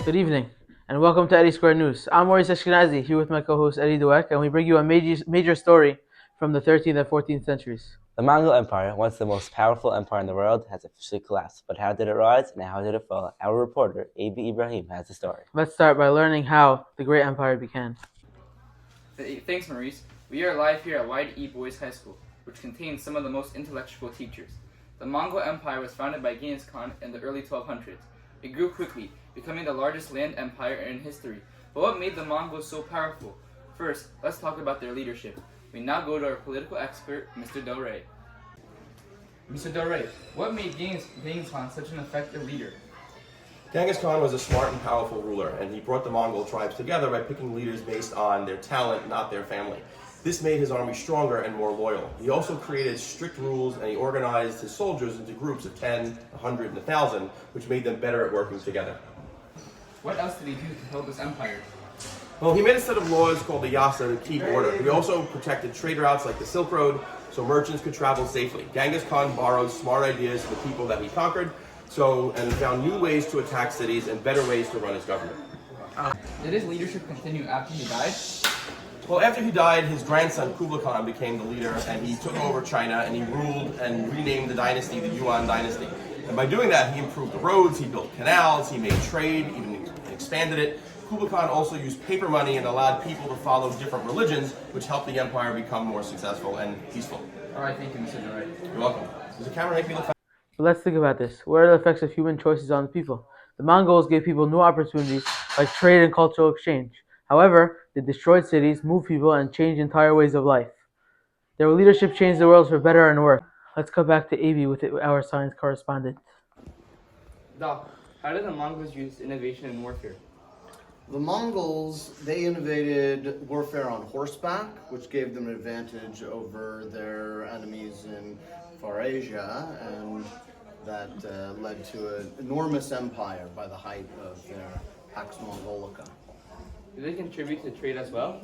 Good evening, and welcome to Eddie Square News. I'm Maurice Ashkenazi, here with my co-host Eddie Dweck, and we bring you a major story from the 13th and 14th centuries. The Mongol Empire, once the most powerful empire in the world, has officially collapsed. But how did it rise and how did it fall? Our reporter, A.B. Ibrahim, has the story. Let's start by learning how the great empire began. Thanks, Maurice. We are live here at Wide E Boys High School, which contains some of the most intellectual teachers. The Mongol Empire was founded by Genghis Khan in the early 1200s. It grew quickly, becoming the largest land empire in history. But what made the Mongols so powerful? First, let's talk about their leadership. We now go to our political expert, Mr. Del Rey. Mr. Del Rey, what made Genghis Khan such an effective leader? Genghis Khan was a smart and powerful ruler, and he brought the Mongol tribes together by picking leaders based on their talent, not their family. This made his army stronger and more loyal. He also created strict rules, and he organized his soldiers into groups of 10, 100, and 1,000, which made them better at working together. What else did he do to help his empire? Well, he made a set of laws called the Yasa to keep order. He also protected trade routes like the Silk Road, so merchants could travel safely. Genghis Khan borrowed smart ideas from the people that he conquered, and found new ways to attack cities and better ways to run his government. Did his leadership continue after he died? Well, after he died, his grandson Kublai Khan became the leader, and he took over China, and he ruled and renamed the dynasty the Yuan dynasty. And by doing that, he improved the roads, he built canals, he made trade, even expanded it. Kublai Khan also used paper money and allowed people to follow different religions, which helped the empire become more successful and peaceful. All right, thank you, Mr. Del Rey. You're welcome. Does the camera make me look fast? But let's think about this. What are the effects of human choices on the people? The Mongols gave people new opportunities like trade and cultural exchange. However, they destroyed cities, moved people, and changed entire ways of life. Their leadership changed the world for better and worse. Let's go back to AB with our science correspondent. Doc, how did the Mongols use innovation in warfare? The Mongols, they innovated warfare on horseback, which gave them an advantage over their enemies in Far Asia, and that led to an enormous empire by the height of their Pax Mongolica. Did they contribute to trade as well?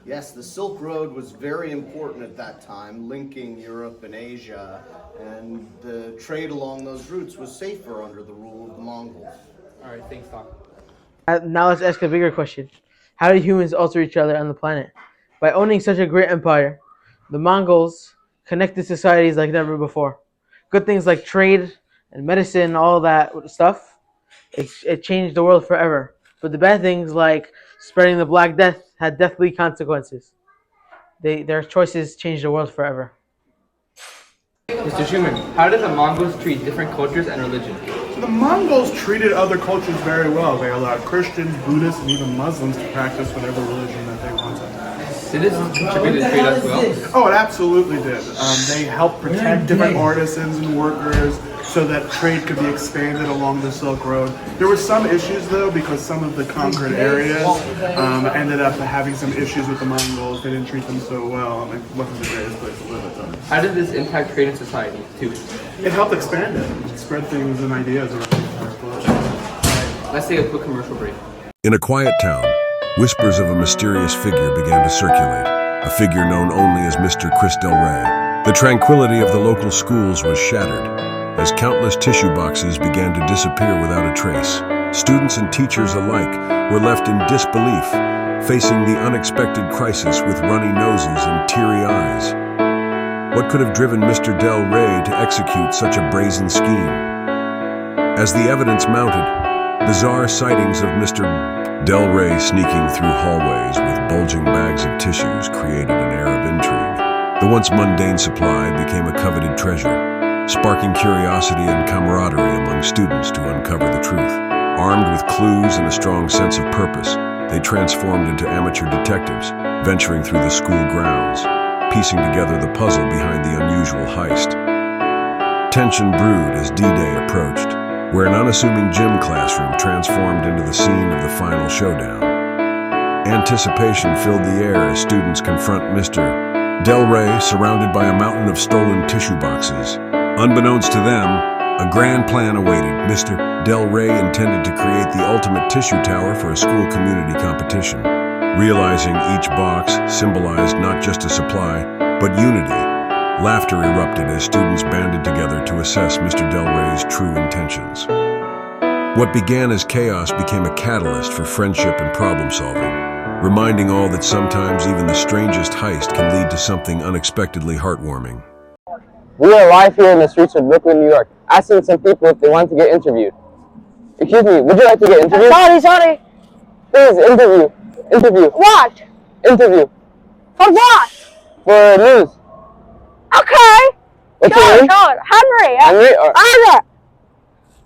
Yes, the Silk Road was very important at that time, linking Europe and Asia, and the trade along those routes was safer under the rule of the Mongols. All right, thanks, Doc. Now let's ask a bigger question. How did humans alter each other on the planet? By owning such a great empire, the Mongols connected societies like never before. Good things like trade and medicine, all that stuff, it changed the world forever. But the bad things like spreading the Black Death had deathly consequences. Their choices changed the world forever. Mr. Schumann, how did the Mongols treat different cultures and religions? So the Mongols treated other cultures very well. They allowed Christians, Buddhists, and even Muslims to practice whatever religion that they wanted. Did this contribute to trade as well? Oh, it absolutely did. They helped protect different artisans and workers so that trade could be expanded along the Silk Road. There were some issues, though, because some of the conquered areas ended up having some issues with the Mongols. They didn't treat them so well, and it wasn't the greatest place to live at them. How did this impact trade in society, too? It helped expand it, spread things and ideas around the entire globe. Let's take a quick commercial break. In a quiet town, whispers of a mysterious figure began to circulate, a figure known only as Mr. Chris Del Rey. The tranquility of the local schools was shattered, as countless tissue boxes began to disappear without a trace. Students and teachers alike were left in disbelief, facing the unexpected crisis with runny noses and teary eyes. What could have driven Mr. Del Rey to execute such a brazen scheme? As the evidence mounted, bizarre sightings of Mr. Del Rey sneaking through hallways with bulging bags of tissues created an air of intrigue. The once mundane supply became a coveted treasure, sparking curiosity and camaraderie among students to uncover the truth. Armed with clues and a strong sense of purpose, they transformed into amateur detectives, venturing through the school grounds, piecing together the puzzle behind the unusual heist. Tension brewed as D-Day approached, where an unassuming gym classroom transformed into the scene of the final showdown. Anticipation filled the air as students confront Mr. Del Rey, surrounded by a mountain of stolen tissue boxes. Unbeknownst to them, a grand plan awaited. Mr. Del Rey intended to create the ultimate tissue tower for a school community competition. Realizing each box symbolized not just a supply, but unity, laughter erupted as students banded together to assess Mr. Del Rey's true intentions. What began as chaos became a catalyst for friendship and problem solving, reminding all that sometimes even the strangest heist can lead to something unexpectedly heartwarming. We are live here in the streets of Brooklyn, New York, asking some people if they want to get interviewed. Excuse me, would you like to get interviewed? Sorry. Please, interview. Interview. What? Interview. For what? For news. Okay. What's your name? Sure. Henry. Henry or Henry.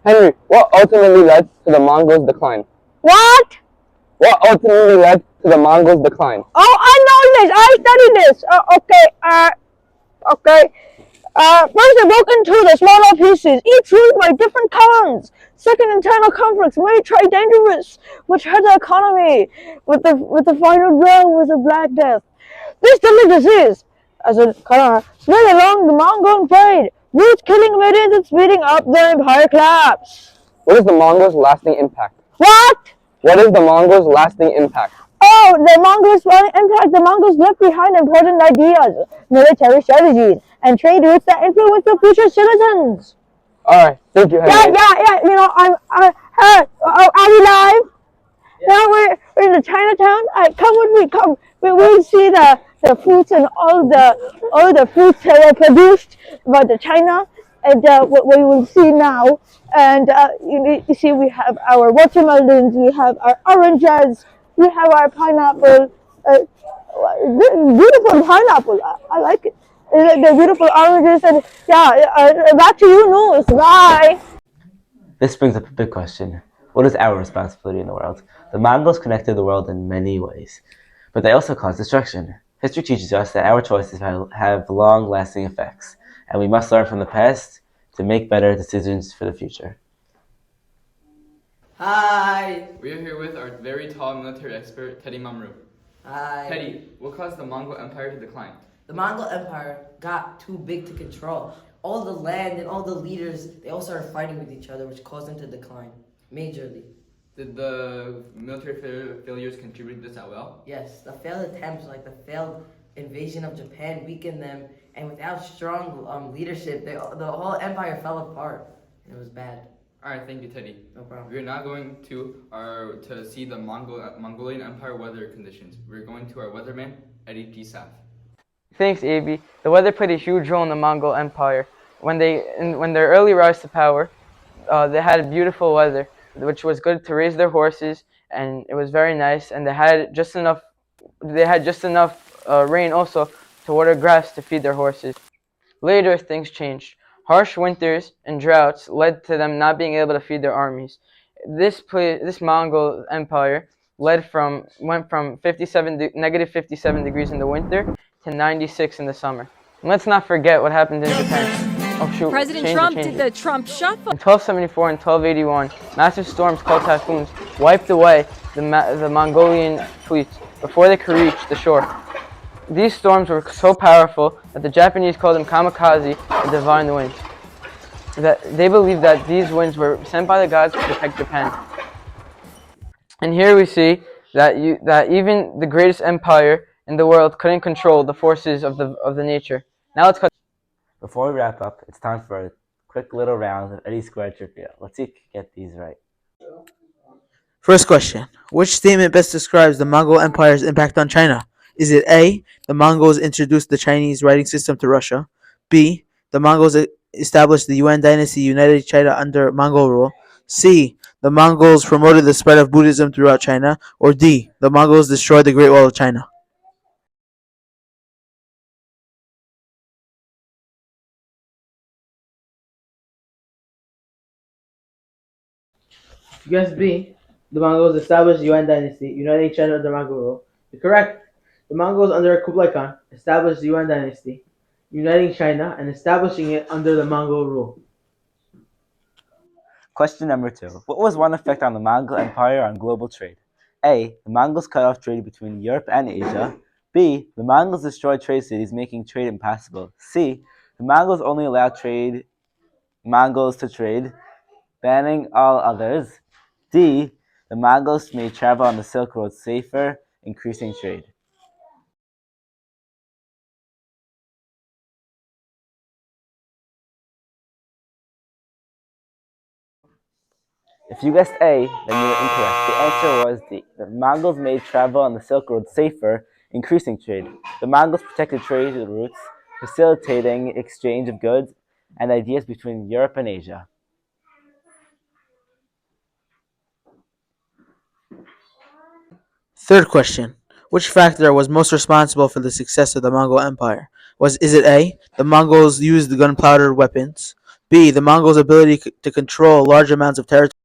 Henry, what ultimately led to the Mongols' decline? What? What ultimately led to the Mongols' decline? Oh, I know this. I studied this. Okay. First they broke into the smaller pieces, each ruled by different clans. Second, internal conflicts made trade dangerous, which hurt the economy. With the final blow was the Black Death. This deadly disease, as it spread along the Mongol trade, roots killing millions and speeding up their empire collapse. What is the Mongols' lasting impact? What? What is the Mongols' lasting impact? Oh, the Mongols' impact. The Mongols left behind important ideas, military strategies, and trade routes that influence the future citizens. All right, thank you, Henry. Yeah. You know, are we live? Now we're in the Chinatown. Come with me. Come. We see the fruits and all the fruits that are produced by the China, and what we will see now. And you see, we have our watermelons, we have our oranges, we have our pineapple. Beautiful pineapple. I like it. The beautiful oranges, and back to you, News. Bye. This brings up a big question. What is our responsibility in the world? The Mongols connected the world in many ways, but they also caused destruction. History teaches us that our choices have long-lasting effects, and we must learn from the past to make better decisions for the future. Hi! We are here with our very tall military expert, Teddy Mamru. Hi. Teddy, what caused the Mongol Empire to decline? The Mongol Empire got too big to control. All the land and all the leaders, they all started fighting with each other, which caused them to decline, majorly. Did the military failures contribute to this as well? Yes, the failed attempts, like the failed invasion of Japan, weakened them, and without strong leadership, the whole empire fell apart, and it was bad. Alright, thank you, Teddy. No problem. We are now going to see the Mongolian Empire weather conditions. We're going to our weatherman, Eddie G. Saf. Thanks, A.B. The weather played a huge role in the Mongol Empire. When their early rise to power, they had beautiful weather, which was good to raise their horses, and it was very nice. And they had just enough rain also to water grass to feed their horses. Later, things changed. Harsh winters and droughts led to them not being able to feed their armies. This Mongol Empire went from negative 57 degrees in the winter to 96 in the summer. And let's not forget what happened in Japan. Oh shoot! President Trump did the Trump shuffle. In 1274 and 1281, massive storms called typhoons wiped away the Mongolian fleets before they could reach the shore. These storms were so powerful that the Japanese called them kamikaze, or divine winds. They believed that these winds were sent by the gods to protect Japan. And here we see that even the greatest empire in the world couldn't control the forces of the nature. Now let's cut. Before we wrap up, it's time for a quick little round of Eddie Squared Trivia. Let's see if you can get these right. First question. Which statement best describes the Mongol Empire's impact on China? Is it A, the Mongols introduced the Chinese writing system to Russia? B, the Mongols established the Yuan dynasty united China under Mongol rule? C, the Mongols promoted the spread of Buddhism throughout China? Or D, the Mongols destroyed the Great Wall of China? If you guess B, the Mongols established the Yuan dynasty, uniting China under Mongol rule, you're correct. The Mongols under Kublai Khan established the Yuan dynasty, uniting China and establishing it under the Mongol rule. Question number 2. What was one effect on the Mongol Empire on global trade? A. The Mongols cut off trade between Europe and Asia. B. The Mongols destroyed trade cities, making trade impossible. C. The Mongols only allowed Mongols to trade, banning all others. D. The Mongols made travel on the Silk Road safer, increasing trade. If you guessed A, then you were incorrect. The answer was D. The Mongols made travel on the Silk Road safer, increasing trade. The Mongols protected trade routes, facilitating exchange of goods and ideas between Europe and Asia. Third question. Which factor was most responsible for the success of the Mongol Empire? Is it A, the Mongols used gunpowder weapons, B, the Mongols' ability to control large amounts of territory,